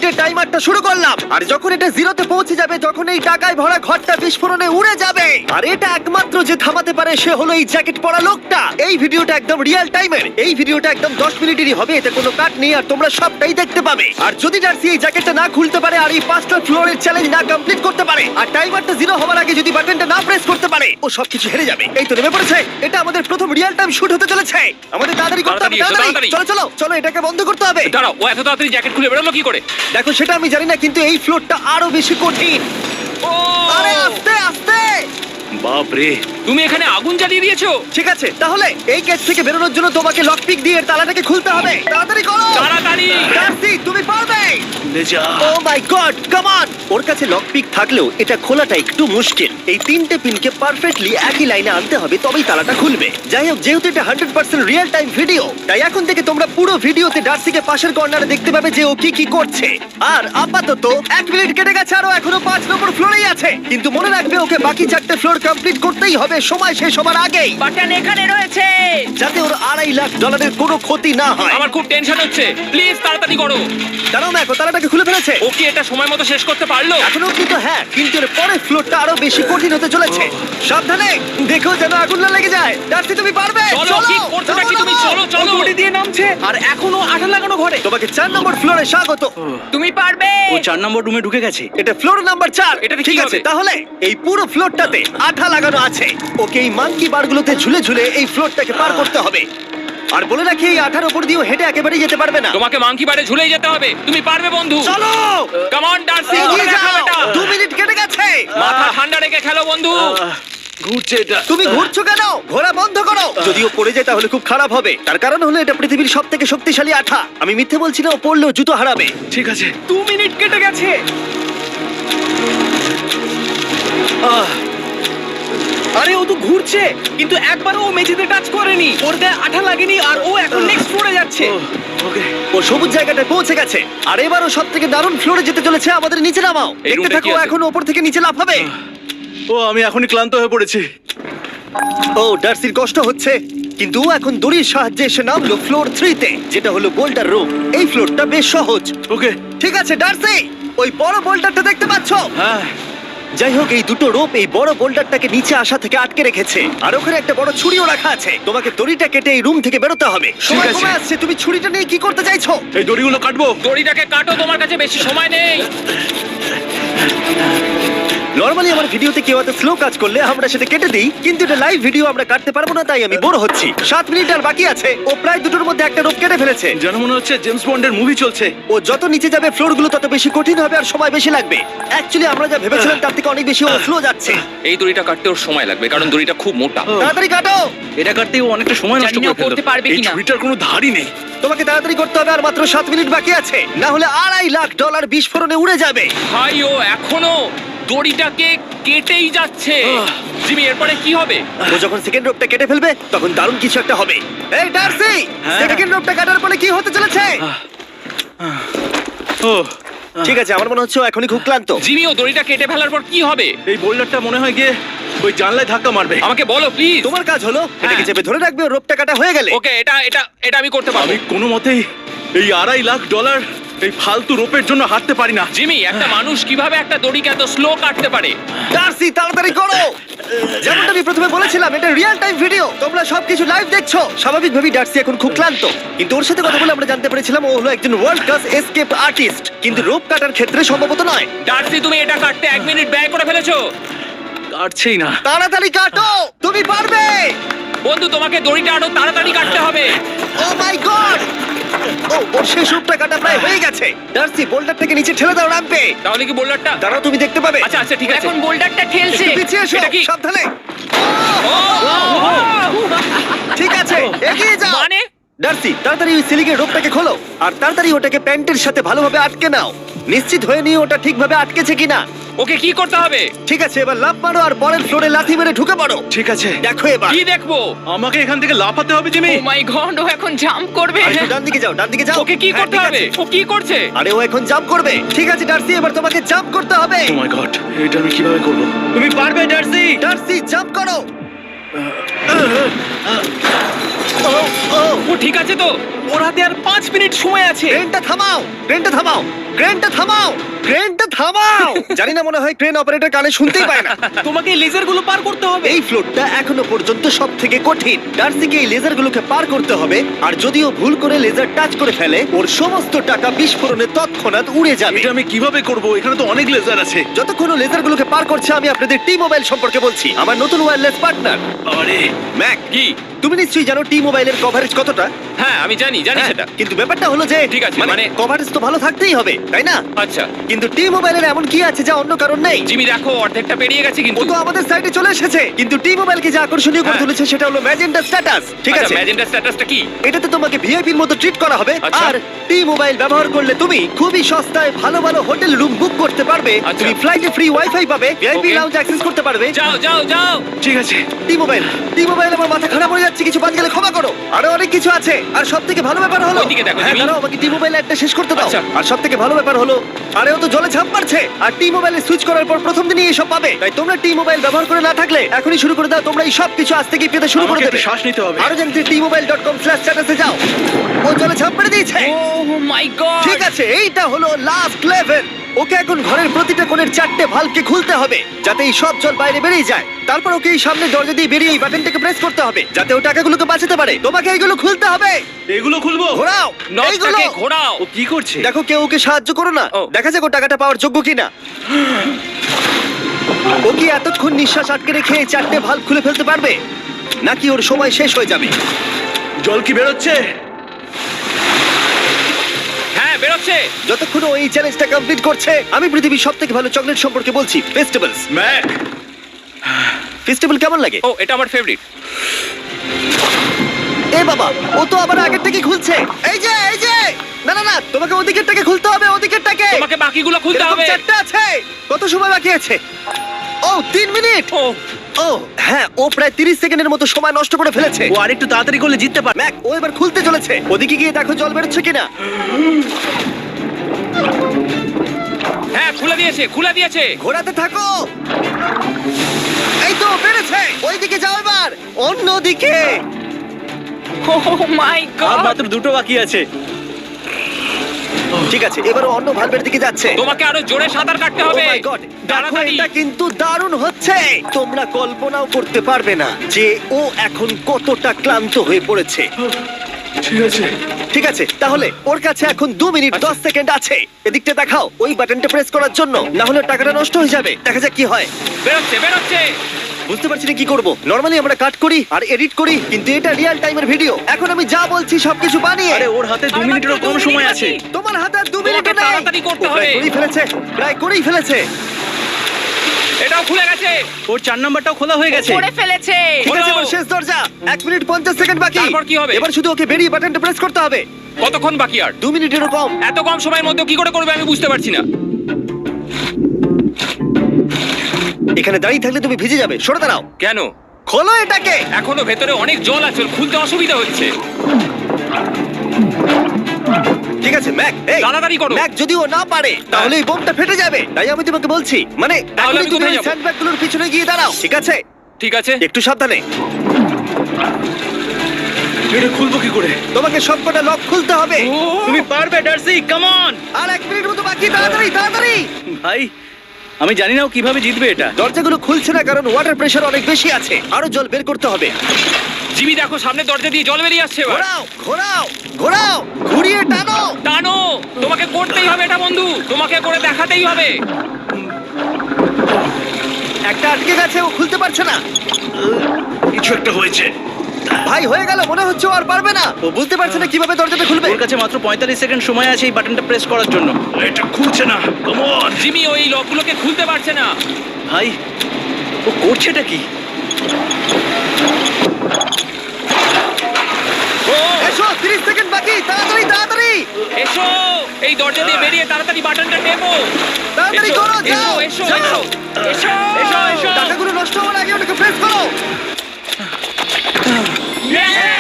মিনিটের টাইমারটা শুরু করলাম, আর যখন এটা জিরোতে পৌঁছে যাবে তখন এই টাকায় ভরা ঘরটা বিস্ফোরণে উড়ে যাবে। আর এটা একমাত্র যে থামাতে পারে সে হলো এই জ্যাকেট পরা লোকটা। এই ভিডিওটা একদম রিয়েল টাইমের, এই ভিডিওটা একদম 10 মিনিটেরই হবে, এতে কোনো কাট নেই আর তোমরা সবটাই দেখতে পাবে। আর যদি ডার্সি এই জ্যাকেটটা না খুলতে পারে আর এই 5টা ফ্লোরের চ্যালেঞ্জ না কমপ্লিট করতে পারে আর টাইমারটা জিরো হওয়ার আগে যদি বাটনটা না প্রেস করতে পারে, ও সবকিছু হেরে যাবে। এই তো নেমে পড়েছে, এটা আমাদের প্রথম রিয়েল টাইম শুট হতে চলেছে। আমাদের তাড়াতাড়ি করতে হবে, তাড়াতাড়ি চলো চলো চলো, এটাকে বন্ধ করতে হবে। দাঁড়াও, ও এত তাড়াতাড়ি জ্যাকেট খুলে বেরোলো কি করে? দেখো সেটা আমি জানি না, কিন্তু এই ফ্লোরটা আরো বেশি কঠিন। ও আরে আস্তে আস্তে। বাপ রে, তুমি এখানে আগুন জ্বালিয়ে দিয়েছো। ঠিক আছে, তাহলে এই গেট থেকে বেরোনোর জন্য তোমাকে লক পিক দিয়ে এর তালাটাকে খুলতে হবে। তাড়াতাড়ি করো, তাড়াতাড়ি। ডার্সি তুমি পারবে। লেজা। ও মাই গড, কাম অন। ওর কাছে লক পিক থাকলেও এটা খোলাটা একটু মুশকিল। এই 3টে পিনকে পারফেক্টলি একই লাইনে আনতে হবে, তবেই তালাটা খুলবে। যাই হোক, যেহেতু এটা 100% রিয়েল টাইম ভিডিও, তাই এখন থেকে তোমরা পুরো ভিডিওতে ডার্সিকে পাশের কর্নারে দেখতে পাবে যে ও কি কি করছে। আর আপাতত 1 মিনিট কেটে গেছে, আরো এখনো 5 নম্বর ফ্লোরেই আছে। কিন্তু মনে রাখবে ওকে বাকি 4টে ফ্লোর কমপ্লিট করতেই হবে সময় শেষ হবার আগেই, বাটন এখানে রয়েছে। যাতে ওর $2.5 লাখ কোনো ক্ষতি না হয়। আমার খুব টেনশন হচ্ছে, প্লিজ তাড়াতাড়ি করো। দাঁড়াও, দেখো তালাটাকে খুলে ফেলেছে। ও কি এটা সময় মতো শেষ করতে পারলো? এখনো কিন্তু হ্যাঁ, কিন্তু এর পরের ফ্লোরটা আরো বেশি কঠিন হতে চলেছে। সাবধানে, দেখো যেন আগুন না লেগে যায়। ডার্সি তুমি পারবে। চলো, কি করছো নাকি তুমি? চলো চলো। দড়ি দিয়ে নামছে আর এখনো আঠা লাগানো ঘরে। তোমাকে 4 নম্বর ফ্লোরে স্বাগত। তুমি পারবে। ও 4 নম্বর রুমে ঢুকে গেছে। এটা ফ্লোর নাম্বার 4। এটাতে কি ঠিক আছে, হবে? তাহলে এই পুরো ফ্লোরটাতে আঠা লাগানো আছে। ওকে এই মাঙ্কি বারগুলোতে ঝুলে ঝুলে এই ফ্লোরটাকে পার করতে হবে। আর বলে রাখি, এই আঠার উপর দিয়েও হেঁটে একেবারেই যেতে পারবে না। তোমাকে মাংকি বারে ঝুলেই যেতে হবে। তুমি পারবে বন্ধু। চলো কাম অন ডার্সি, এগিয়ে যাও। এটা 2 মিনিট কেটে গেছে। মাথা ঠান্ডা রেখে খেলো বন্ধু। ঘুরছে এটা। তুমি ঘুরছো কেন? ঘোরা বন্ধ করো। যদিও পড়ে যায় তাহলে খুব খারাপ হবে, তার কারণ হলো এটা পৃথিবীর সবথেকে শক্তিশালী আঠা। আমি মিথ্যে বলছি না, ও পড়লেও জুতো হারাবে। ঠিক আছে। 2 মিনিট কেটে গেছে। আরে ও তো ঘুরছে, কিন্তু একবারও ও মেঝেতে টাচ করেনি। ওর গায়ে আঠা লাগেনি আর ও এখন নেক্সট ফ্লোরে যাচ্ছে। ওকে। ও সবুজ জায়গাটায় পৌঁছে গেছে, আর এবারও সব থেকে দারুণ ফ্লোরে যেতে চলেছে। আমাদের নিচে নামাও। এই দেখতে রুমটা থাকো, কি আছে? এখন ওপর থেকে নিচে লাফাবে। ও আমি এখনই ক্লান্ত হয়ে পড়েছি। ও ডার্সির কষ্ট হচ্ছে, কিন্তু ও এখন দড়ির সাহায্যে এসে নামলো ফ্লোর 3-তে, যেটা হলো বোল্ডার রুম। এই ফ্লোরটা বেশ সহজ। ওকে। ঠিক আছে ডার্সি, ওই বড় বোল্ডারটা দেখতে পাচ্ছো? হ্যাঁ। যাই হোক, এই দুটো রোপ এই বড় বোল্ডারটাকে নিচে আসা থেকে আটকে রেখেছে, আর ওখানে একটা বড় ছুরিও রাখা আছে। তোমাকে দড়িটা কেটে এই রুম থেকে বেরোতে হবে। সময় আছে। কমে আসছে, তুমি ছুরিটা নিয়ে কি করতে চাইছো? এই দড়িগুলো কাটবো। দড়িটাকে কাটো, তোমার কাছে বেশি সময় নেই। নরমালি আমার ভিডিওতে কেউ এত স্লো কাজ করলে আমরা সেটা কেটে দিই, কিন্তু এটা লাইভ ভিডিও আমরা কাটতে পারবো না, তাই আমি বোর হচ্ছি। 7 মিনিট আর বাকি আছে। ও প্রায় দুটোর মধ্যে একটা রোপ কেটে ফেলেছে। যেন মনে হচ্ছে জেমস বন্ডের মুভি চলছে। ও যত নিচে যাবে ফ্লোরগুলো তত বেশি কঠিন হবে আর সময় বেশি লাগবে। অ্যাকচুয়ালি আমরা যা ভেবেছিলাম তার থেকে অনেক বেশি ও স্লো যাচ্ছে। এই দড়িটা কাটতে ওর সময় লাগবে, কারণ দড়িটা খুব মোটা। তাড়াতাড়ি কাটো। এটা কাটতেই ও অনেকটা সময় নষ্ট জানি না করে ফেললো। করতে পারবে এই কিনা। ছুরিটার কোনো ধারই নেই। তোমাকে তাড়াতাড়ি করতে হবে, আর মাত্র 7 মিনিট বাকি আছে, না হলে $2.5 লাখ বিস্ফোরণে উড়ে যাবে। ভাই, ও এখনো দড়িটাকে কেটেই যাচ্ছে। জিমি, এরপরে কি হবে? ও যখন সেকেন্ড রোপটা কেটে ফেলবে তখন দারুণ কিছু একটা হবে। এই ডার্সি, হ্যাঁ? সেকেন্ড রোপটা কাটার পরে কি হতে চলেছে? ও ঠিক আছে, আমার মনে হচ্ছে ও এখনই খুব ক্লান্ত। জিমি, ও দড়িটা কেটে ফেলার পর কি হবে? এই বোল্ডারটা মনে হয় গিয়ে ওই জানলায় ধাক্কা মারবে। আমাকে বলো প্লিজ। তোমার কাজ হলো এটাকে চেপে ধরে রাখবে, ও রোপটা কাটা হয়ে গেলে। ওকে, এটা এটা এটা আমি করতে পারবো। আমি কোনো মতেই এই $2.5 লাখ এই ফালতু রোপের জন্য হাঁটতে পারি না। জিমি, একটা মানুষ কিভাবে একটা দড়িকে এত স্লো কাটতে পারে? ডার্সি তাড়াতাড়ি করো। যেমনটা আমি প্রথমে বলেছিলাম, এটা রিয়েল টাইম ভিডিও, তোমরা সবকিছু লাইভ দেখছো। স্বাভাবিকভাবেই ডার্সি এখন খুব ক্লান্ত, কিন্তু ওর সাথে কথা বলে আমরা জানতে পেরেছিলাম ও হলো একজন ওয়ার্ল্ড ক্লাস এসকেপ আর্টিস্ট, কিন্তু রোপ কাটার ক্ষেত্রে সম্ভবত নয়। ডার্সি, তুমি এটা কাটতে 1 মিনিট ব্যয় করে ফেলেছো। কাটছেই না। তাড়াতাড়ি কাটো, তুমি পারবে। বন্ধু, তোমাকে দড়িটা আরো তাড়াতাড়ি কাটতে হবে। ও মাই গড! ও ওর শেষ রূপটা কাটা প্রায় হয়ে গেছে। ডার্সি, বোল্ডার থেকে নিচে ঠেলে দাও রাম্পে। তাহলে কি বোল্ডারটা? দাঁড়াও, তুমি দেখতে পাবে। আচ্ছা আচ্ছা, ঠিক আছে। এখন বোল্ডারটা ঠেলছে। একটু পিছিয়ে এসো, এটা কি? সাবধানে। ও, ঠিক আছে, এগিয়ে যাও। মানে ডার্সি, তাড়াতাড়ি ওই সিলিংয়ের রোপটাকে খোলো, আর তাড়াতাড়ি ওটাকে প্যান্টের সাথে ভালোভাবে আটকে নাও। নিশ্চিত হয়ে নিও ওটা ঠিকভাবে আটকেছে কিনা। ওকে কি করতে হবে? ঠিক আছে, এবার লাফ মারো আর পরের ফ্লোরে লাথি মেরে ঢুকে পড়ো। ঠিক আছে। দেখো এবার। কি দেখবো? আমাকে এখান থেকে লাফাতে হবে জিমি। ও মাই গড, ও এখন জাম্প করবে। আর একটু ডান দিকে যাও, ডান দিকে যাও। ওকে কি হ্যাঁ, করতে ঠিক হবে? আছে। ও কি করছে? আরে ও এখন জাম্প করবে। ঠিক আছে ডার্সি, এবার তোমাকে জাম্প করতে হবে। ও মাই গড, এটা আমি কিভাবে করব? তুমি পারবে ডার্সি। ডার্সি, জাম্প করো। ও ঠিক আছে তো? ওর হাতে আর 5 মিনিট সময় আছে। ক্রেনটা থামাও, ক্রেনটা থামাও, ক্রেনটা থামাও, ক্রেনটা থামাও। জানি না, মনে হয় ক্রেন অপারেটর কানে শুনতেই পায় না। তোমাকে লেজারগুলো পার করতে হবে। এই ফ্লোরটা এখনো পর্যন্ত সব থেকে কঠিন। ডার্সিকে এই লেজারগুলোকে পার করতে হবে, আর যদিও ভুল করে লেজার টাচ করে ফেলে, ওর সমস্ত টাকা বিস্ফোরণে তৎক্ষণাৎ উড়ে যাবে। এটা আমি কিভাবে করব? এখানে তো অনেক লেজার আছে। যতক্ষণ ও লেজারগুলোকে পার করছে, আমি আপনাদের টি মোবাইল সম্পর্কে বলছি, আমার নতুন ওয়্যারলেস পার্টনার। আরে ম্যাক, কি? তুমি নিশ্চয়ই জানো টি মোবাইলের কভারেজ কতটা? হ্যাঁ আমি জানি হ্যাঁ, সেটা। কিন্তু ব্যাপারটা হলো যে ঠিক আছে, মানে মানে- কভারেজ তো ভালো থাকতেই হবে, তাই না? আচ্ছা কিন্তু টি মোবাইলের এমন কি আছে যা অন্য কারণ নেই? জিমি দেখো অর্ধেকটা পেরিয়ে গেছে ও কিন্তু। তো আমাদের সাইডে চলে এসেছে, কিন্তু টি মোবাইলকে যে আকর্ষণীয় করে হ্যাঁ। তুলেছে সেটা হলো ম্যাজেন্টা স্ট্যাটাস। ঠিক আছে, ম্যাজেন্টা স্ট্যাটাসটা কি? এটাতে তোমাকে ভিআইপির মতো ট্রিট করা হবে। আচ্ছা। আর টি মোবাইল ব্যবহার করলে তুমি খুবই সস্তায় ভালো ভালো হোটেল রুম বুক করতে পারবে। আচ্ছা। তুমি ফ্লাইটে ফ্রি ওয়াইফাই পাবে, ভিআইপি Okay. লাউঞ্জ অ্যাক্সেস করতে পারবে। যাও যাও যাও। ঠিক আছে। টি মোবাইল, টি মোবাইল, আমার মাথা খারাপ হয়ে যাচ্ছে, কিছু বাদ গেলে ক্ষমা করো। আরো অনেক কিছু আছে, আর সবথেকে ভালো ব্যাপার হলো, ওইদিকে দেখো, হ্যাঁ জিমি। দাঁড়াও, আমাকে টি মোবাইল একটা শেষ করতে দাও। আচ্ছা। আর সবথেকে ভালো ব্যাপার হলো, আরে ও তো জলে ঝাঁপ মারছে, আর টি মোবাইলে সুইচ করার পর প্রথম দিনই এসব পাবে। তাই তোমরা টি মোবাইল ব্যবহার করে না থাকলে এখনই শুরু করে দাও। তোমরা এই সব কিছু আজ থেকেই পেতে শুরু করে আমাকে দেবে। একটু শ্বাস নিতে হবে। আরো জানতে tmobile.com/status এ যাও। ও জলে ঝাঁপ মেরে দিয়েছে। ও মাই গড। ঠিক আছে, এইটা হলো লাস্ট লেভেল। ওকে এখন ঘরের প্রতিটা কোণের 4টে ভালভকে খুলতে হবে, যাতে এই সব জল বাইরে বেরিয়ে যায়। তারপর ওকে এই সামনে দরজা দিয়ে বেরিয়ে এই বাটনটাকে প্রেস করতে হবে, যাতে ও টাকাগুলোকে বাঁচাতে পারে। তোমাকে এইগুলো খুলতে হবে। এগুলো খুলবো? ঘোরাও এইগুলো। নটটাকে ঘোরাও। ও কি করছে? দেখো কেউ ওকে সাহায্য করো না, ও। দেখা যাক ও টাকাটা পাওয়ার যোগ্য কিনা। ও কি এতক্ষণ নিঃশ্বাস আটকে রেখে এই 4টে ভালভ খুলে ফেলতে পারবে, নাকি ওর সময় শেষ হয়ে যাবে? জল কি বেরোচ্ছে? হ্যাঁ বেরোচ্ছে। যতক্ষণ ও এই চ্যালেঞ্জটা কমপ্লিট করছে, আমি পৃথিবীর সবথেকে ভালো চকলেট সম্পর্কে বলছি, ফেস্টিভ্যালস। ম্যাক, ফেস্টিভ্যাল কেমন লাগে? ও এটা আমার ফেভারিট। এ বাবা, ও তো আবার আগের থেকে খুলছে। এই যে, এই যে, না না না, তোমাকে ওদিকেরটাকে খুলতে হবে, ওদিকেরটাকে। তোমাকে বাকিগুলো খুলতে এরকম হবে। 4টে আছে। কত সময় বাকি আছে? ও 3 মিনিট। ও ও হ্যাঁ, ও প্রায় 30 সেকেন্ডের মতো সময় নষ্ট করে ফেলেছে। ও আরেকটু তাড়াতাড়ি করলে জিততে পারে। ম্যাক, ও এবার খুলতে চলেছে। ওদিকে গিয়ে দেখো জল বেরোচ্ছে কিনা। হ্যাঁ খুলে দিয়েছে, খুলে দিয়েছে। ঘোরাতে থাকো। এই তো বেড়েছে। ওইদিকে যাও এবার, অন্যদিকে। ও মাই আর গড। মাত্র 2টো বাকি আছে। ঠিক আছে, এবার ও অন্য ভালভের দিকে যাচ্ছে। তোমাকে আরো জোরে সাঁতার কাটতে Oh হবে। my God! দেখো, তাড়াতাড়ি। এটা কিন্তু দারুণ হচ্ছে। তোমরা কল্পনাও করতে পারবে না যে ও এখন কতটা ক্লান্ত হয়ে পড়েছে। ঠিক আছে। ঠিক আছে, তাহলে ওর কাছে এখন 2 মিনিট 10 সেকেন্ড আছে। এদিকটা দেখাও, ওই বাটনটা প্রেস করার জন্য, না হলে টাকাটা নষ্ট হয়ে যাবে। দেখা যাক কি হয়। বেরোচ্ছে বেরোচ্ছে। বুঝতে পারছি না কি করব। নরমালি আমরা কাট করি আর এডিট করি, কিন্তু এটা রিয়েল টাইমের ভিডিও। এখন আমি যা বলছি সবকিছু বানিয়ে। আরে ওর হাতে 2 আর মিনিটেরও মাত্র কম 2 সময় মিনিট আছে। বাকি। তোমার হাতে আর 2 মিনিট তোমাকে নেই। তাড়াতাড়ি করতে ও প্রায় হবে। করেই ফেলেছে, প্রায় করেই ফেলেছে। এটাও খুলে গেছে। ওর 4 নাম্বারটাও খোলা হয়ে গেছে। করে ফেলেছে। ঠিক আছে, হলো। এবার শেষ দরজা। 1 মিনিট 50 সেকেন্ড বাকি। তারপর কি হবে? এবার শুধু ওকে বেরিয়ে বাটনটা প্রেস করতে হবে। কতক্ষণ বাকি আর? 2 মিনিটেরও কম। এত কম সময়ের মধ্যে কি করে করবে আমি বুঝতে পারছি না। এখানে দাঁড়িয়ে থাকলে তুমি ভিজে যাবে, সরে দাঁড়াও। কেন? খোলো এটাকে। এখনো ভেতরে অনেক জল আছে, ওর খুলতে অসুবিধা হচ্ছে। ঠিক আছে ম্যাক, এই তাড়াতাড়ি করো। ম্যাক, যদি ও না পারে তাহলে এই বোমটা ফেটে যাবে। তাই আমি তোমাকে বলছি, মানে তাহলে এখনই আমি তুমি কোথায় ওই যাবো? স্যান্ডব্যাগগুলোর পিছনে গিয়ে দাঁড়াও, ঠিক আছে? ঠিক আছে। একটু সাবধানে। এটা খুলবো কি করে? তোমাকে সবকটা লক খুলতে হবে। তুমি পারবে ডার্সি, কাম অন। আর 1 মিনিট মতো বাকি, তাড়াতাড়ি তাড়াতাড়ি। ভাই আমি জানি না ও কিভাবে জিতবে এটা। দরজাগুলো খুলছে না কারণ ওয়াটার প্রেশার অনেক বেশি আছে। আরো জল বের করতে হবে। জিমি দেখো সামনে দরজা দিয়ে জল বেরিয়ে আসছে এবার। ঘোরাও ঘোরাও ঘোরাও, ঘুরিয়ে টানো। টানো। তোমাকে করতেই হবে এটা বন্ধু, তোমাকে করে দেখাতেই হবে। একটা আটকে গেছে, ও খুলতে পারছে না। কিছু একটা হয়েছে। ভাই হয়ে গেল, মনে হচ্ছে ও আর পারবে না। ও বুঝতে পারছে না কিভাবে দরজাটা খুলবে। ওর কাছে মাত্র 45 সেকেন্ড সময় আছে এই বাটনটা প্রেস করার জন্য। এটা খুলছে না। Come on. জিমি ওই লকগুলোকে খুলতে পারছে না। ভাই ও করছেটা কি? ও এসো, 30 সেকেন্ড বাকি, তাড়াতাড়ি তাড়াতাড়ি। এসো, এই দরজা দিয়ে বেরিয়ে তাড়াতাড়ি বাটনটা টেপো। তাড়াতাড়ি এসো, করো, যাও, এসো, যাও। এসো, এসো, এসো, এসো। টাকাগুলো নষ্ট হওয়ার আগে ওটাকে প্রেস করো। Yeah!